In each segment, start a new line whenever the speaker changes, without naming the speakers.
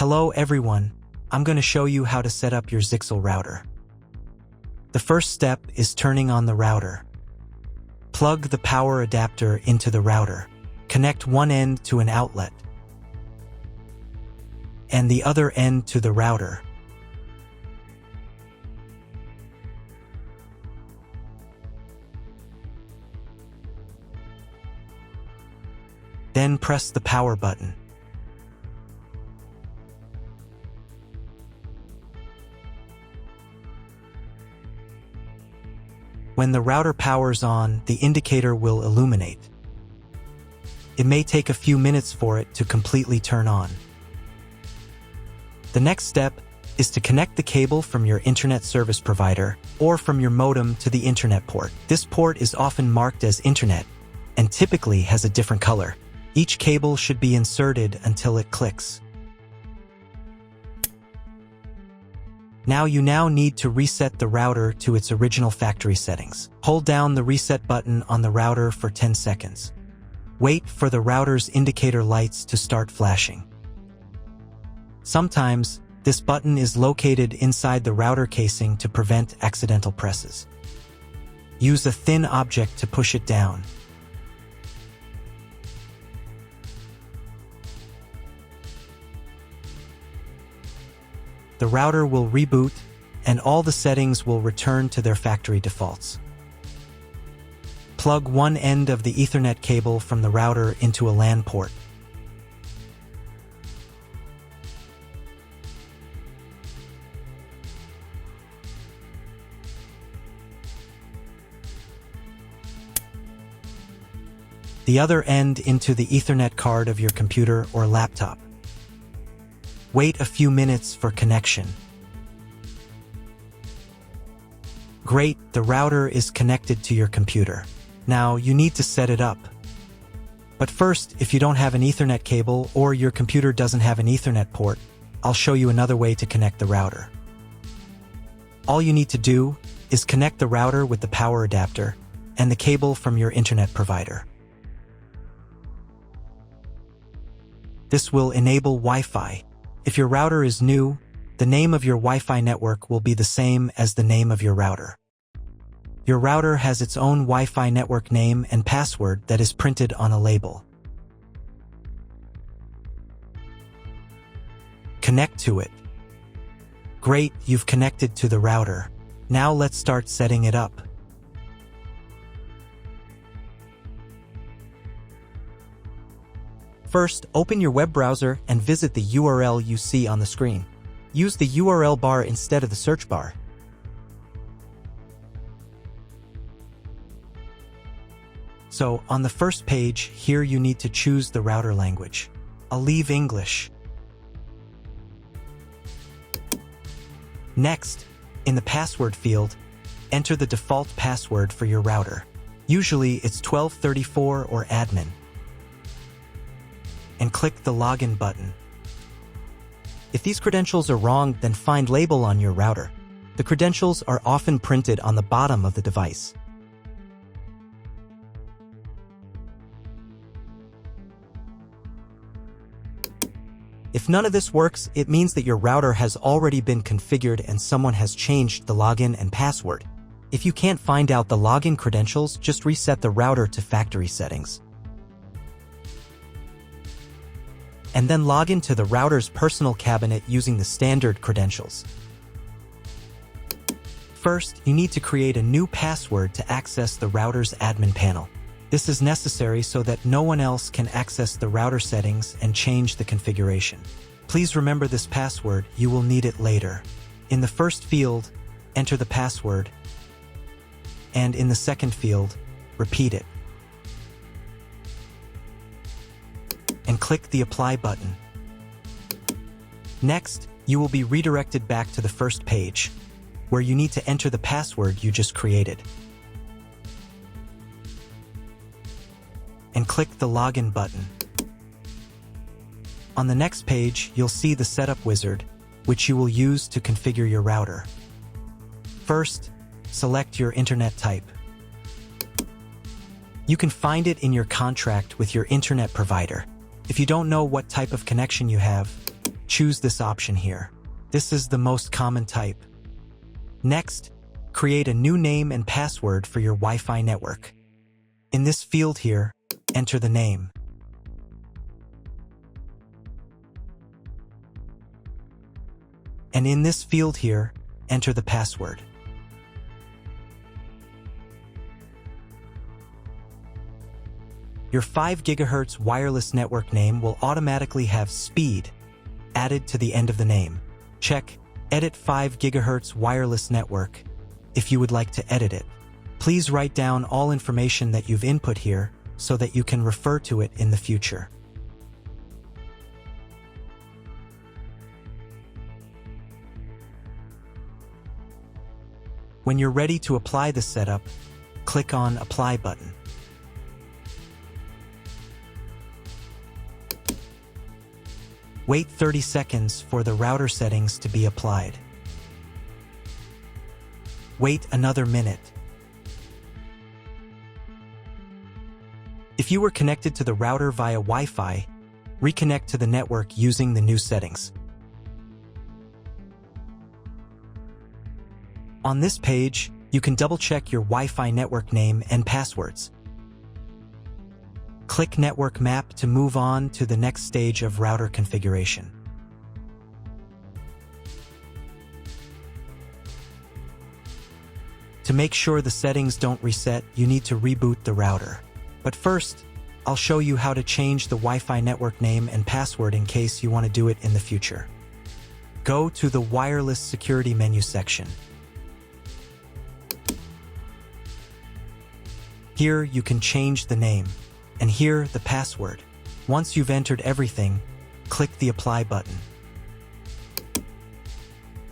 Hello everyone, I'm going to show you how to set up your Zyxel router. The first step is turning on the router. Plug the power adapter into the router. Connect one end to an outlet and the other end to the router. Then press the power button. When the router powers on, the indicator will illuminate. It may take a few minutes for it to completely turn on. The next step is to connect the cable from your internet service provider or from your modem to the internet port. This port is often marked as internet and typically has a different color. Each cable should be inserted until it clicks. You now need to reset the router to its original factory settings. Hold down the reset button on the router for 10 seconds. Wait for the router's indicator lights to start flashing. Sometimes, this button is located inside the router casing to prevent accidental presses. Use a thin object to push it down. The router will reboot, and all the settings will return to their factory defaults. Plug one end of the Ethernet cable from the router into a LAN port. The other end into the Ethernet card of your computer or laptop. Wait a few minutes for connection. Great, the router is connected to your computer. Now you need to set it up. But first, if you don't have an Ethernet cable or your computer doesn't have an Ethernet port, I'll show you another way to connect the router. All you need to do is connect the router with the power adapter and the cable from your internet provider. This will enable Wi-Fi. If your router is new, the name of your Wi-Fi network will be the same as the name of your router. Your router has its own Wi-Fi network name and password that is printed on a label. Connect to it. Great, you've connected to the router. Now let's start setting it up. First, open your web browser and visit the URL you see on the screen. Use the URL bar instead of the search bar. So, on the first page, here you need to choose the router language. I'll leave English. Next, in the password field, enter the default password for your router. Usually it's 1234 or admin. And click the login button. If these credentials are wrong, then find label on your router. The credentials are often printed on the bottom of the device. If none of this works, it means that your router has already been configured and someone has changed the login and password. If you can't find out the login credentials, just reset the router to factory settings. And then log into the router's personal cabinet using the standard credentials. First, you need to create a new password to access the router's admin panel. This is necessary so that no one else can access the router settings and change the configuration. Please remember this password, you will need it later. In the first field, enter the password, and in the second field, repeat it. And click the Apply button. Next, you will be redirected back to the first page, where you need to enter the password you just created. And click the Login button. On the next page, you'll see the Setup wizard, which you will use to configure your router. First, select your internet type. You can find it in your contract with your internet provider. If you don't know what type of connection you have, choose this option here. This is the most common type. Next, create a new name and password for your Wi-Fi network. In this field here, enter the name. And in this field here, enter the password. Your 5 GHz wireless network name will automatically have speed added to the end of the name. Check Edit 5 GHz wireless network if you would like to edit it. Please write down all information that you've input here so that you can refer to it in the future. When you're ready to apply the setup, click on Apply button. Wait 30 seconds for the router settings to be applied. Wait another minute. If you were connected to the router via Wi-Fi, reconnect to the network using the new settings. On this page, you can double-check your Wi-Fi network name and passwords. Click Network Map to move on to the next stage of router configuration. To make sure the settings don't reset, you need to reboot the router. But first, I'll show you how to change the Wi-Fi network name and password in case you want to do it in the future. Go to the Wireless Security menu section. Here you can change the name, and here the password. Once you've entered everything, click the Apply button.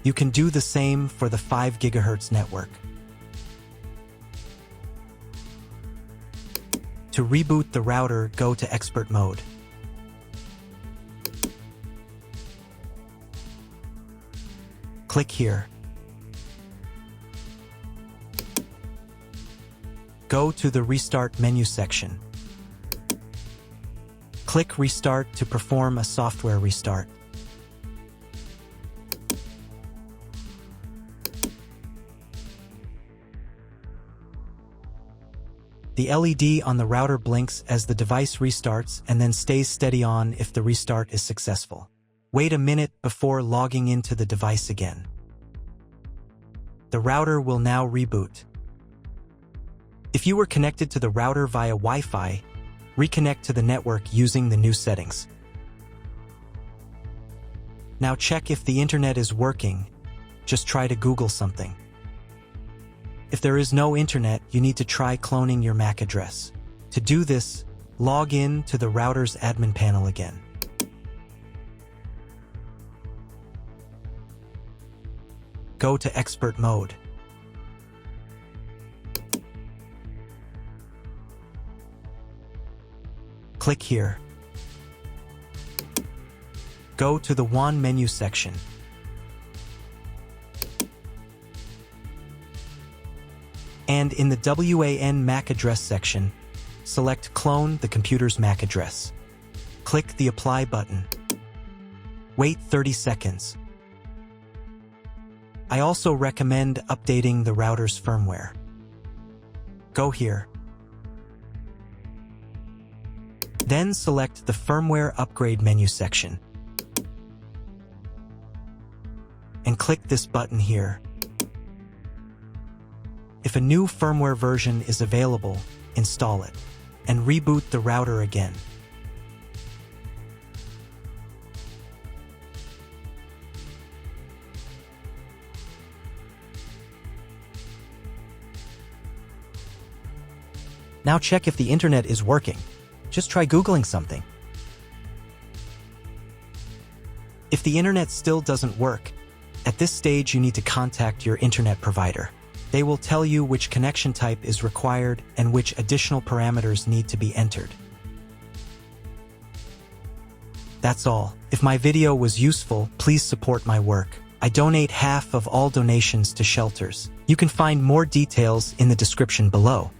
You can do the same for the 5 GHz network. To reboot the router, go to Expert Mode. Click here. Go to the Restart menu section. Click Restart to perform a software restart. The LED on the router blinks as the device restarts and then stays steady on if the restart is successful. Wait a minute before logging into the device again. The router will now reboot. If you were connected to the router via Wi-Fi, reconnect to the network using the new settings. Now check if the internet is working. Just try to Google something. If there is no internet, you need to try cloning your MAC address. To do this, log in to the router's admin panel again. Go to Expert Mode. Click here. Go to the WAN menu section. And in the WAN MAC address section, select Clone the computer's MAC address. Click the Apply button. Wait 30 seconds. I also recommend updating the router's firmware. Go here. Then select the Firmware Upgrade menu section. And click this button here. If a new firmware version is available, install it, and reboot the router again. Now check if the internet is working. Just try Googling something. If the internet still doesn't work, at this stage you need to contact your internet provider. They will tell you which connection type is required and which additional parameters need to be entered. That's all. If my video was useful, please support my work. I donate half of all donations to shelters. You can find more details in the description below.